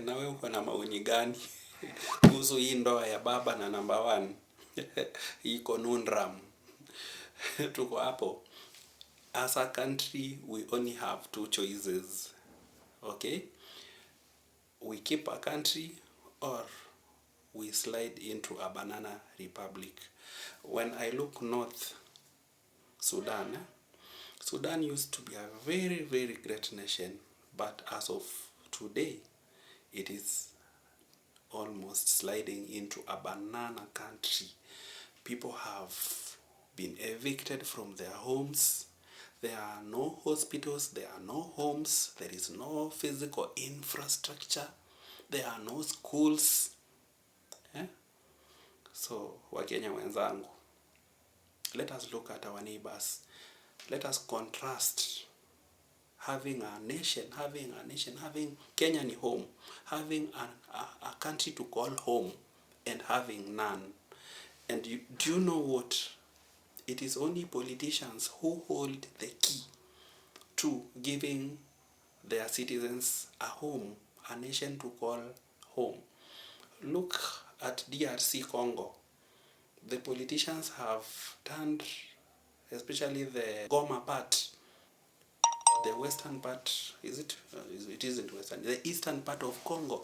Na wewe uko na maoni gani kuhusu hii ndoa ya baba na number one? Hii conundrum. Tuko hapo. As a country, we only have two choices. Okay? We keep a country or we slide into a banana republic. When I look north Sudan, Sudan used to be a very, very great nation, but as of today, it is almost sliding into a banana country. People have been evicted from their homes. There are no hospitals, there are no homes, there is no physical infrastructure, there are no schools. So, Wakenya wenzangu, let us look at our neighbors. Let us contrast having a nation, having Kenya ni home, having a country to call home, and having none. And do you know what? It is only politicians who hold the key to giving their citizens a home, a nation to call home. Look at DRC Congo. The politicians have turned, especially the Goma part, the western part, it isn't western, the eastern part of Congo,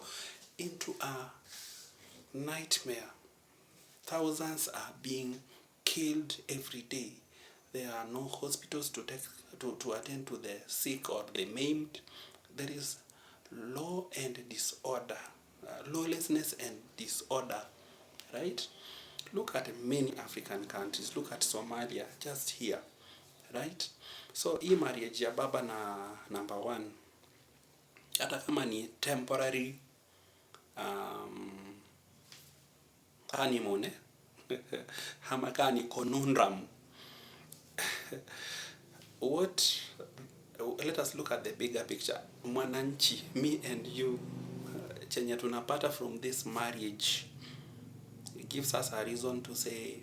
into a nightmare. Thousands are being killed every day. There are no hospitals to attend to the sick or the maimed. There is law and disorder, lawlessness and disorder, right? Look at many African countries. Look at Somalia, just here, right? So hii marriage ya baba na number one, hata kama ni temporary honeymoon, ama kama ni conundrum. Let us look at the bigger picture. Mwananchi, me and you, chenye tunapata from this marriage, it gives us a reason to say,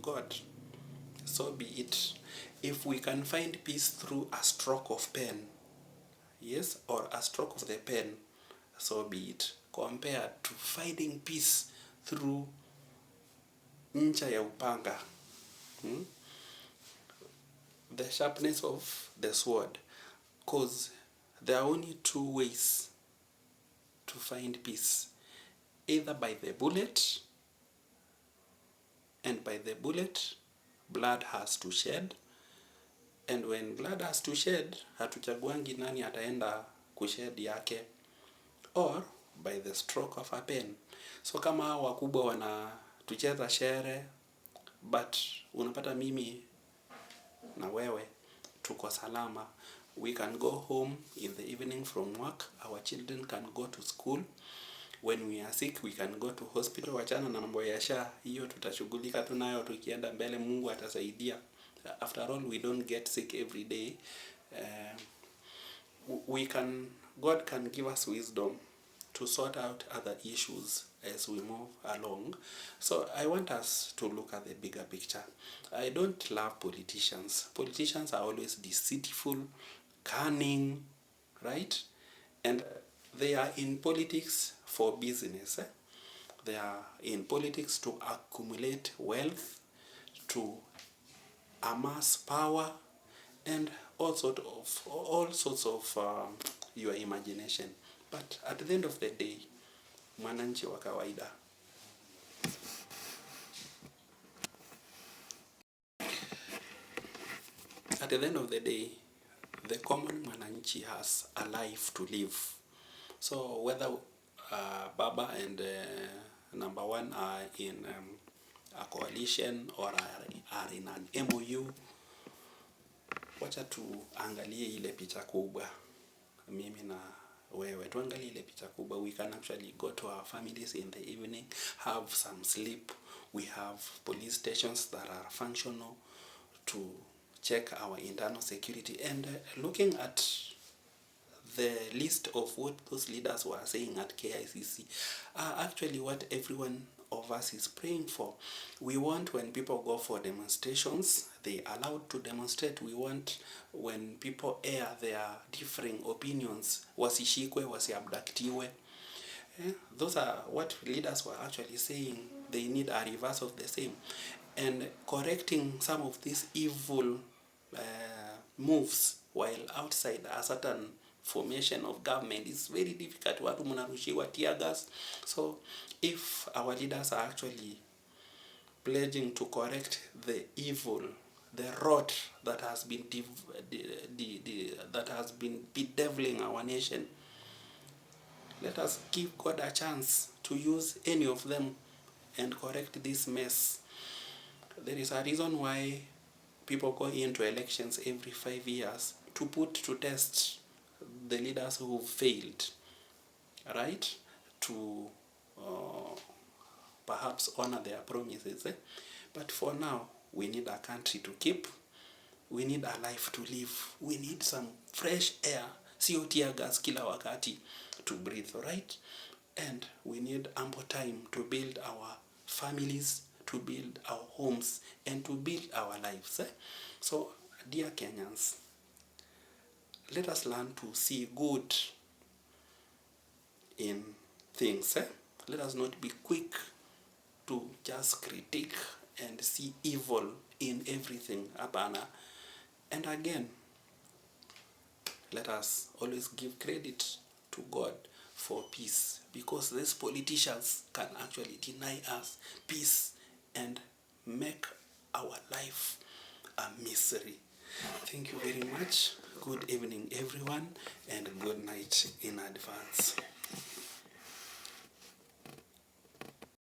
God, so be it. If we can find peace through a stroke of pen, yes, or a stroke of the pen, so be it, compared to finding peace through ncha ya upanga, the sharpness of the sword. Because there are only two ways to find peace, either by the bullet, and by the bullet blood has to shed, and when blood has to shed, hatuchaguangi nani ataenda kushed yake, or by the stroke of a pen. So kama hao wakubwa wanatucheza shere, but unapata mimi na wewe tuko salama. We can go home in the evening from work, our children can go to school. When we are sick, we can go to hospital. Wachana na mambo ya SHA, hiyo tutashughulika tunayo tukienda mbele, Mungu atasaidia. After all, we don't get sick every day. God can give us wisdom to sort out other issues as we move along. So I want us to look at the bigger picture. I don't love politicians. Politicians are always deceitful, cunning, right? And they are in politics for business. They are in politics to accumulate wealth, to amass power, and all sorts of your imagination. But at the end of the day, mwananchi wa kawaida, at the end of the day, the common mwananchi has a life to live. So whether Baba and number one are in a coalition or are in an MOU, wacha tuangalie ile picha kubwa. Mimi na wewe tuangalie ile picha kubwa. We can actually go to our families in the evening, have some sleep. We have police stations that are functional to check our internal security. And looking at the list of what those leaders were saying at KICC are actually what everyone of us is praying for. We want when people go for demonstrations, they are allowed to demonstrate. We want when people air their differing opinions, wasishikwe, wasiabductiwe. Those are what leaders were actually saying. They need a reverse of the same. And correcting some of these evil moves while outside a certain formation of government is very difficult. Watu mnarushiwa tear gas. So if our leaders are actually pledging to correct the evil, the rot that has been bedeviling our nation, let us give God a chance to use any of them and correct this mess. There is a reason why people go into elections every 5 years, to put to test the leaders who failed, right? To perhaps honor their promises. But for now, we need a country to keep. We need a life to live. We need some fresh air, sio tear gas kila wakati, to breathe, right? And we need ample time to build our families, to build our homes, and to build our lives. So, dear Kenyans, let us learn to see good in things. Let us not be quick to just critique and see evil in everything. Abana. And again, let us always give credit to God for peace, because these politicians can actually deny us peace and make our life a misery. Thank you very much. Good evening, everyone, and good night in advance.